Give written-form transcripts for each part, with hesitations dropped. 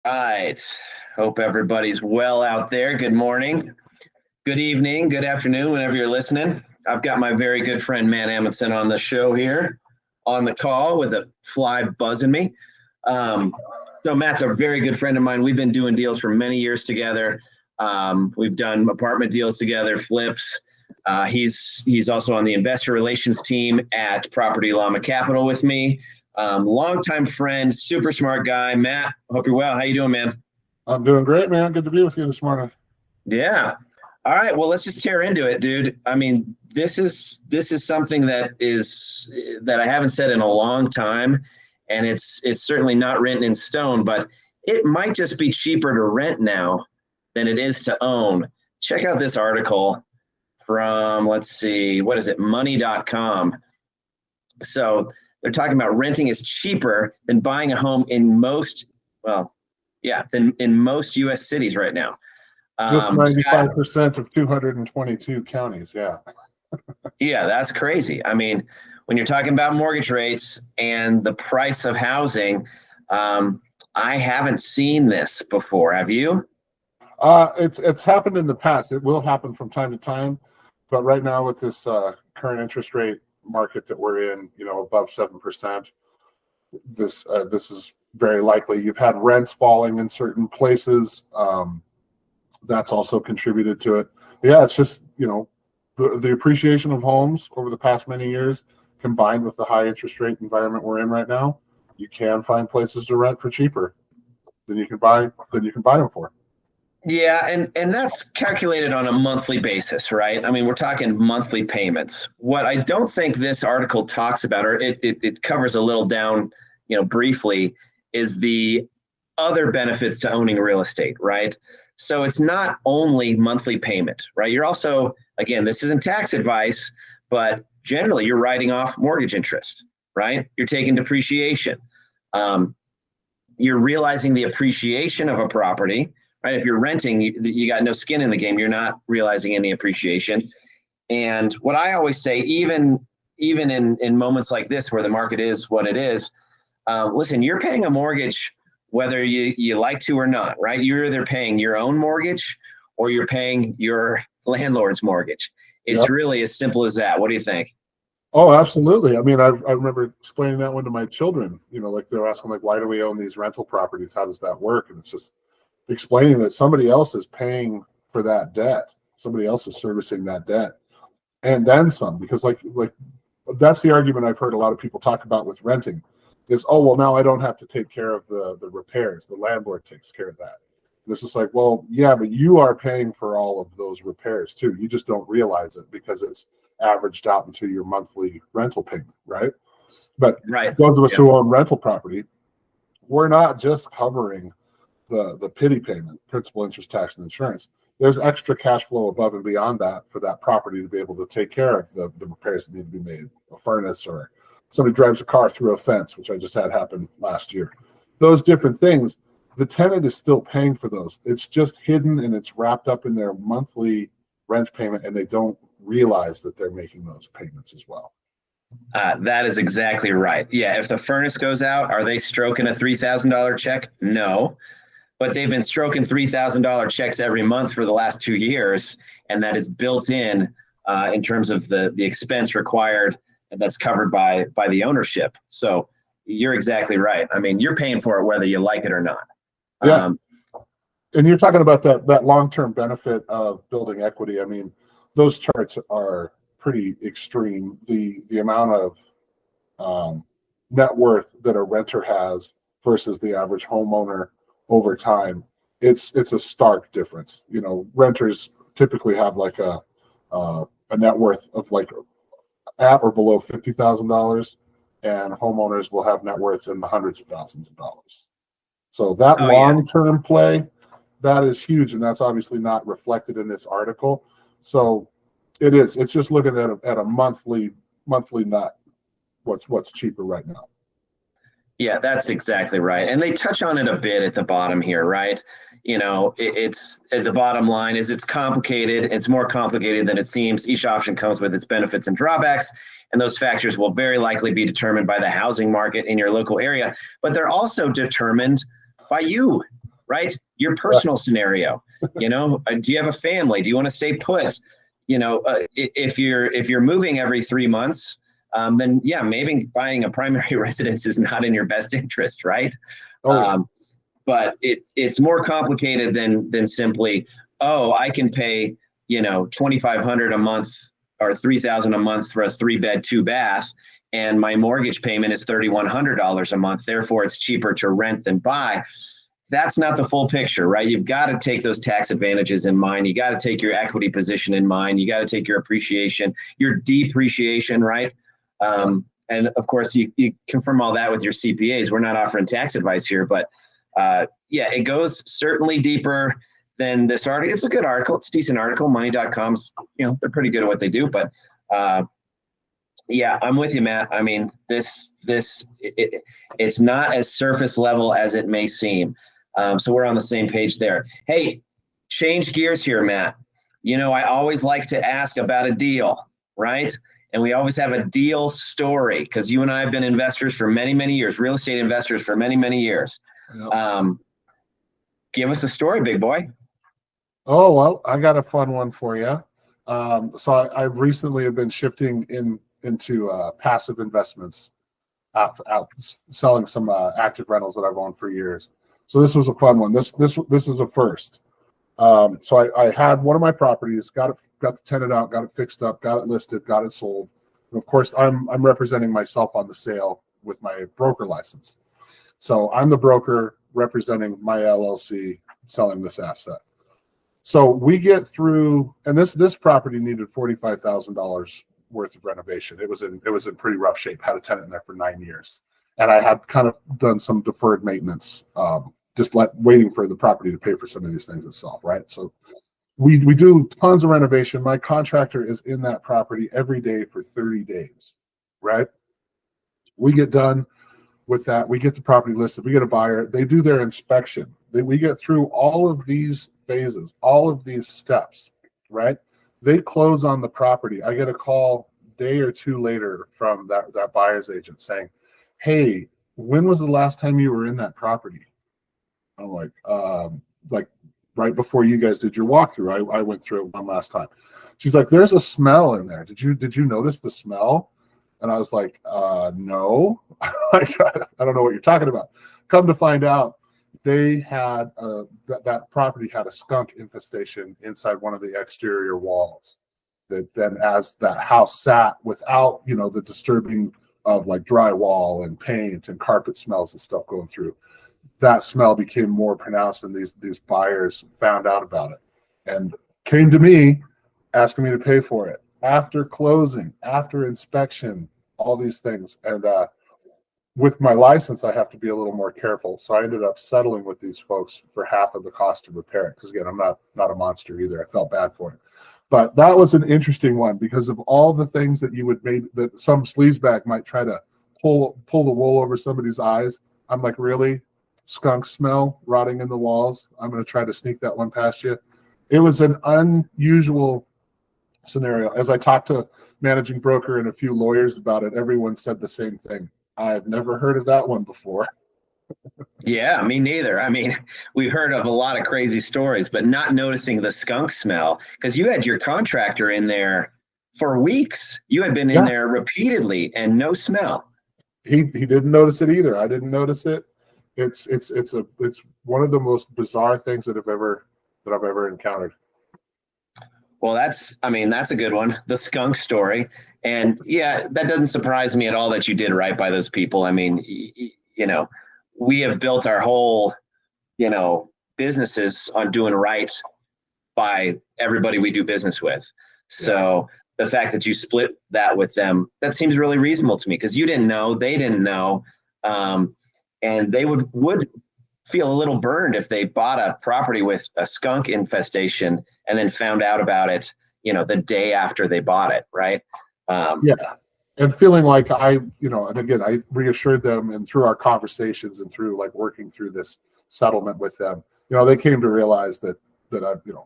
Right. Hope everybody's well out there. Good morning, good evening, good afternoon, whenever you're listening. I've got my very good friend Matt Amundsen on the show here on the call with a fly buzzing me. So Matt's a very good friend of mine. We've been doing deals for many years together. We've done apartment deals together, flips. He's also on the investor relations team at Property Llama Capital with me. Longtime friend, super smart guy. Matt, hope you're well. How you doing, man? I'm doing great, man. Good to be with you this morning. Yeah. All right. Well, let's just tear into it, dude. I mean, this is something that I haven't said in a long time, and it's certainly not written in stone, but it might just be cheaper to rent now than it is to own. Check out this article from, let's see, what is it, money.com. So they're talking about renting is cheaper than buying a home in most, than in most U.S. cities right now. Just 95% of 222 counties, yeah. Yeah, that's crazy. I mean, when you're talking about mortgage rates and the price of housing, I haven't seen this before. Have you? It's happened in the past. It will happen from time to time, but right now with this current interest rate market that we're in, above 7%, this is very likely. You've had rents falling in certain places. That's also contributed to it. Yeah, it's just, the appreciation of homes over the past many years, combined with the high interest rate environment we're in right now, you can find places to rent for cheaper than you can buy them for. Yeah, and that's calculated on a monthly basis, right? I mean, we're talking monthly payments. What I don't think this article talks about, or it covers a little down, briefly, is the other benefits to owning real estate, right? So it's not only monthly payment, right? You're also, again, this isn't tax advice, but generally you're writing off mortgage interest, right? You're taking depreciation. You're realizing the appreciation of a property, right? If you're renting, you got no skin in the game. You're not realizing any appreciation. And what I always say, even in moments like this where the market is what it is, listen, you're paying a mortgage whether you like to or not, right? You're either paying your own mortgage or you're paying your landlord's mortgage. It's really as simple as that. What do you think? Oh, absolutely. I mean, I remember explaining that one to my children, like they're asking, like, why do we own these rental properties? How does that work? And it's just explaining that somebody else is paying for that debt. Somebody else is servicing that debt. And then some, because like that's the argument I've heard a lot of people talk about with renting is, oh, well, now I don't have to take care of the repairs. The landlord takes care of that. And it's just like, well, yeah, but you are paying for all of those repairs too. You just don't realize it because it's averaged out into your monthly rental payment, right? But those of us who own rental property, we're not just covering the pity payment, principal, interest, tax, and insurance. There's extra cash flow above and beyond that for that property to be able to take care of the repairs that need to be made, a furnace, or somebody drives a car through a fence, which I just had happen last year. Those different things, the tenant is still paying for those. It's just hidden and it's wrapped up in their monthly rent payment, and they don't realize that they're making those payments as well. That is exactly right. Yeah, if the furnace goes out, are they stroking a $3,000 check? No. But they've been stroking $3,000 checks every month for the last 2 years, and that is built in terms of the expense required that's covered by the ownership. So you're exactly right. I mean, you're paying for it whether you like it or not. Yeah. And you're talking about that long-term benefit of building equity. I mean, those charts are pretty extreme. The amount of net worth that a renter has versus the average homeowner over time, it's a stark difference. Renters typically have like a net worth of like at or below $50,000, and homeowners will have net worths in the hundreds of thousands of dollars. So that long-term play, that is huge, and that's obviously not reflected in this article. So it's just looking at a monthly nut, what's cheaper right now. Yeah, that's exactly right. And they touch on it a bit at the bottom here, right? It's the bottom line is it's complicated. It's more complicated than it seems. Each option comes with its benefits and drawbacks, and those factors will very likely be determined by the housing market in your local area, but they're also determined by you, right? Your personal scenario, do you have a family? Do you want to stay put? If you're moving every 3 months, then yeah, maybe buying a primary residence is not in your best interest, right? But it's more complicated than simply, oh, I can pay, $2,500 a month or $3,000 a month for a 3-bed, 2-bath, and my mortgage payment is $3,100 a month. Therefore, it's cheaper to rent than buy. That's not the full picture, right? You've got to take those tax advantages in mind. You got to take your equity position in mind. You got to take your appreciation, your depreciation, right? And of course, you confirm all that with your CPAs. We're not offering tax advice here, but yeah, it goes certainly deeper than this article. It's a good article. It's a decent article. Money.com's, they're pretty good at what they do. But yeah, I'm with you, Matt. I mean, it's not as surface level as it may seem. So we're on the same page there. Hey, change gears here, Matt. I always like to ask about a deal, right? And we always have a deal story because you and I have been investors for many, many years, real estate investors for many, many years. Yep. Give us a story, big boy. Oh, well, I got a fun one for you. So I recently have been shifting into passive investments, out selling some active rentals that I've owned for years. So this was a fun one. This is a first. So I had one of my properties, got the tenant out, got it fixed up, got it listed, got it sold. And of course, I'm representing myself on the sale with my broker license. So I'm the broker representing my LLC selling this asset. So we get through, and this property needed $45,000 worth of renovation. It was in pretty rough shape. Had a tenant in there for 9 years, and I had kind of done some deferred maintenance, waiting for the property to pay for some of these things itself, right? So we do tons of renovation. My contractor is in that property every day for 30 days, right? We get done with that. We get the property listed. We get a buyer. They do their inspection. We get through all of these phases, all of these steps, right? They close on the property. I get a call a day or two later from that buyer's agent saying, hey, when was the last time you were in that property? I'm like right before you guys did your walkthrough. I went through it one last time. She's like, there's a smell in there. Did you notice the smell? And I was like, no. I don't know what you're talking about. Come to find out, they had that property had a skunk infestation inside one of the exterior walls. That then, as that house sat without the disturbing of like drywall and paint and carpet smells and stuff going through, that smell became more pronounced, and these buyers found out about it and came to me asking me to pay for it after closing, after inspection, all these things. And with my license, I have to be a little more careful. So I ended up settling with these folks for half of the cost to repair it. Because again, I'm not a monster either. I felt bad for it. But that was an interesting one because of all the things that that some sleazebag might try to pull the wool over somebody's eyes. I'm like, really? Skunk smell rotting in the walls? I'm going to try to sneak that one past you. It was an unusual scenario. As I talked to managing broker and a few lawyers about it, everyone said the same thing. I've never heard of that one before. Yeah, me neither. I mean, we've heard of a lot of crazy stories, but not noticing the skunk smell, because you had your contractor in there for weeks. You had been in there repeatedly and no smell. He didn't notice it either. I didn't notice it. It's one of the most bizarre things that I've ever encountered. Well, that's a good one. The skunk story. And yeah, that doesn't surprise me at all that you did right by those people. I mean, we have built our whole, businesses on doing right by everybody we do business with. So the fact that you split that with them, that seems really reasonable to me, because you didn't know, they didn't know. And they would feel a little burned if they bought a property with a skunk infestation and then found out about it, the day after they bought it, right? And feeling like and again, I reassured them, and through our conversations and through like working through this settlement with them, they came to realize that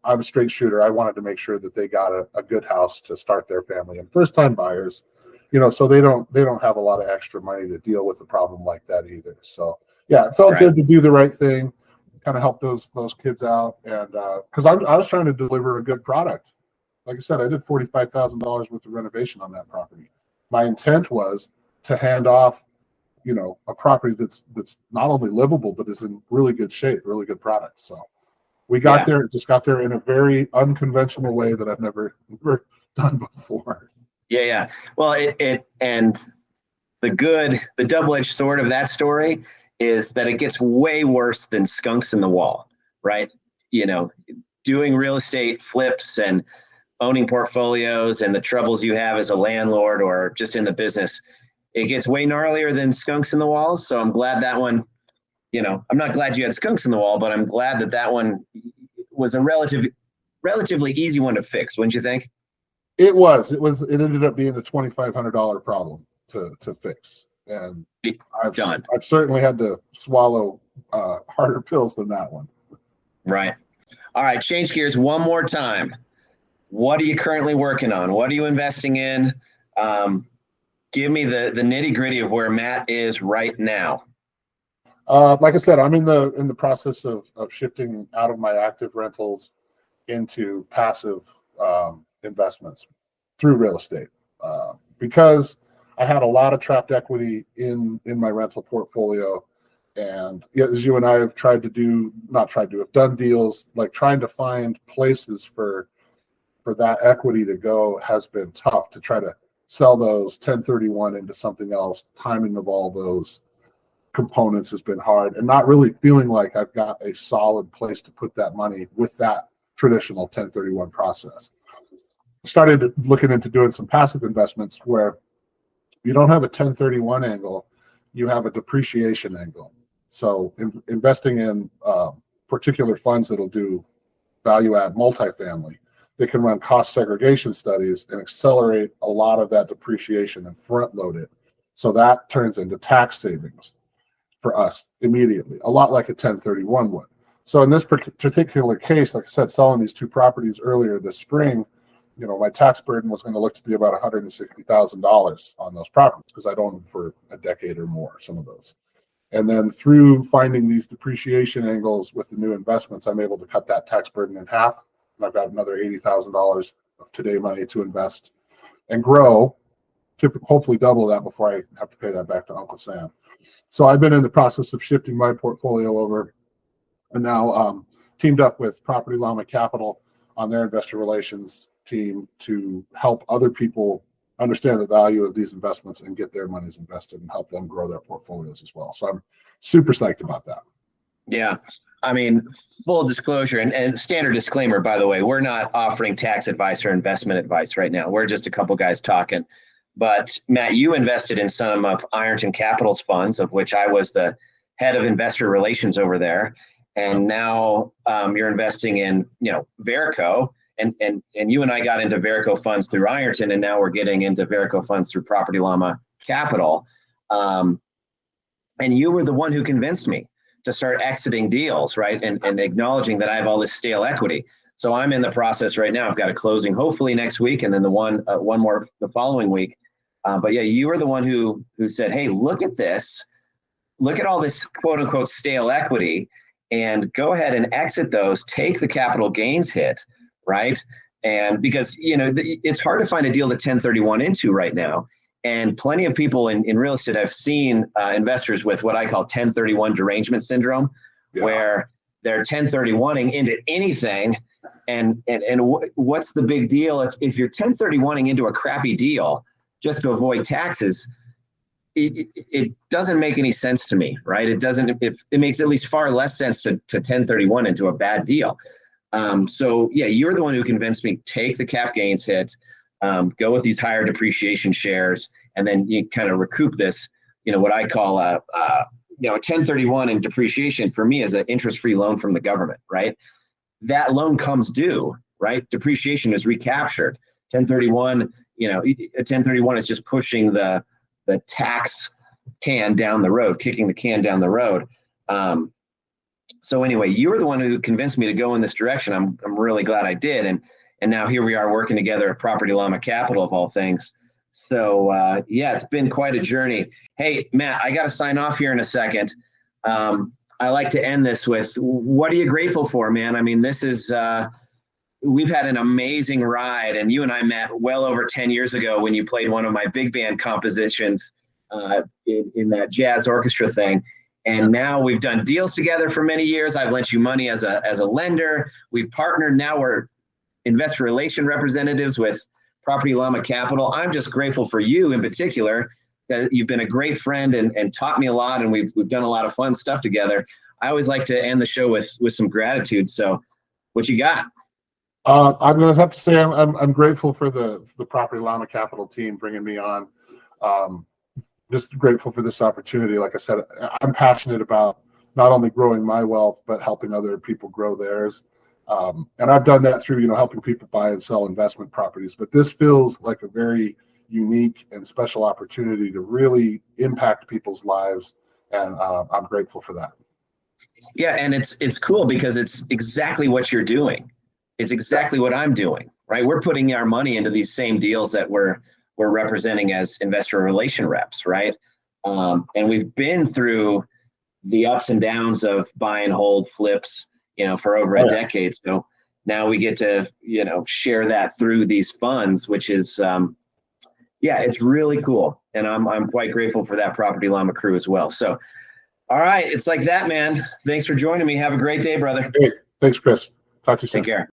I'm a straight shooter. I wanted to make sure that they got a good house to start their family, and first time buyers, so they don't have a lot of extra money to deal with a problem like that either. So yeah, it felt good to do the right thing. kind of help those kids out, and because I was trying to deliver a good product. Like I said, I did $45,000 worth of renovation on that property. My intent was to hand off, a property that's not only livable but is in really good shape, really good product. So we got there, just got there in a very unconventional way that I've never done before. Yeah. Well, and the double-edged sword of that story is that it gets way worse than skunks in the wall, right? Doing real estate flips and owning portfolios and the troubles you have as a landlord or just in the business, it gets way gnarlier than skunks in the walls. So I'm glad that one, I'm not glad you had skunks in the wall, but I'm glad that one was a relatively easy one to fix, wouldn't you think? It ended up being a $2,500 problem to fix. And I've certainly had to swallow harder pills than that one. Right. All right. Change gears one more time. What are you currently working on? What are you investing in? Give me the nitty gritty of where Matt is right now. Like I said, I'm in the process of shifting out of my active rentals into passive investments through real estate, because I had a lot of trapped equity in my rental portfolio. And as you and I have have done deals, like trying to find places for that equity to go has been tough. To try to sell those 1031 into something else, timing of all those components has been hard, and not really feeling like I've got a solid place to put that money with that traditional 1031 process. Started looking into doing some passive investments where you don't have a 1031 angle, you have a depreciation angle. So investing in particular funds that'll do value add multifamily, they can run cost segregation studies and accelerate a lot of that depreciation and front load it. So that turns into tax savings for us immediately, a lot like a 1031 would. So in this particular case, like I said, selling these two properties earlier this spring, my tax burden was going to look to be about $160,000 on those properties because I'd owned them for a decade or more, some of those. And then through finding these depreciation angles with the new investments, I'm able to cut that tax burden in half. And I've got another $80,000 of today money to invest and grow to hopefully double that before I have to pay that back to Uncle Sam. So I've been in the process of shifting my portfolio over, and now teamed up with Property Llama Capital on their investor relations team to help other people understand the value of these investments and get their monies invested and help them grow their portfolios as well. So I'm super psyched about that. Yeah. I mean, full disclosure and standard disclaimer, by the way, we're not offering tax advice or investment advice right now. We're just a couple guys talking. But Matt, you invested in some of Ironton Capital's funds, of which I was the head of investor relations over there. And now you're investing in, Verico. And you and I got into Verico funds through Ironton, and now we're getting into Verico funds through Property Llama Capital. And you were the one who convinced me to start exiting deals, right? And acknowledging that I have all this stale equity. So I'm in the process right now. I've got a closing hopefully next week, and then the one more the following week. But yeah, you were the one who said, hey, look at this. Look at all this quote unquote stale equity and go ahead and exit those, take the capital gains hit, right? And because, it's hard to find a deal to 1031 into right now. And plenty of people in real estate, I've seen investors with what I call 1031 derangement syndrome, where they're 1031ing into anything. And what's the big deal? If you're 1031ing into a crappy deal just to avoid taxes, it doesn't make any sense to me, right? It makes at least far less sense to 1031 into a bad deal. So yeah, you're the one who convinced me, take the cap gains hit, go with these higher depreciation shares, and then you kind of recoup this, what I call a 1031 and depreciation for me is an interest-free loan from the government, right? That loan comes due, right? Depreciation is recaptured. 1031, a 1031 is just pushing the tax can down the road, kicking the can down the road. So anyway, you were the one who convinced me to go in this direction. I'm really glad I did. And now here we are working together at Property Llama Capital of all things. So yeah, it's been quite a journey. Hey, Matt, I got to sign off here in a second. I like to end this with, what are you grateful for, man? I mean, this is, we've had an amazing ride, and you and I met well over 10 years ago when you played one of my big band compositions in that jazz orchestra thing. And now we've done deals together for many years. I've lent you money as a lender. We've partnered. Now we're investor relation representatives with Property Llama Capital. I'm just grateful for you in particular, that you've been a great friend and taught me a lot, and we've done a lot of fun stuff together. I always like to end the show with some gratitude. So what you got? I'm going to have to say I'm grateful for the Property Llama Capital team bringing me on. Just grateful for this opportunity. Like I said, I'm passionate about not only growing my wealth, but helping other people grow theirs. And I've done that through, helping people buy and sell investment properties. But this feels like a very unique and special opportunity to really impact people's lives. And I'm grateful for that. Yeah, and it's cool because it's exactly what you're doing. It's exactly what I'm doing, right? We're putting our money into these same deals that we're representing as investor relation reps, right? And we've been through the ups and downs of buy and hold flips, for over a decade. So now we get to, share that through these funds, which is, it's really cool. And I'm quite grateful for that Property Llama crew as well. So, all right, it's like that, man. Thanks for joining me. Have a great day, brother. Hey, thanks, Chris. Talk to you soon. Take care.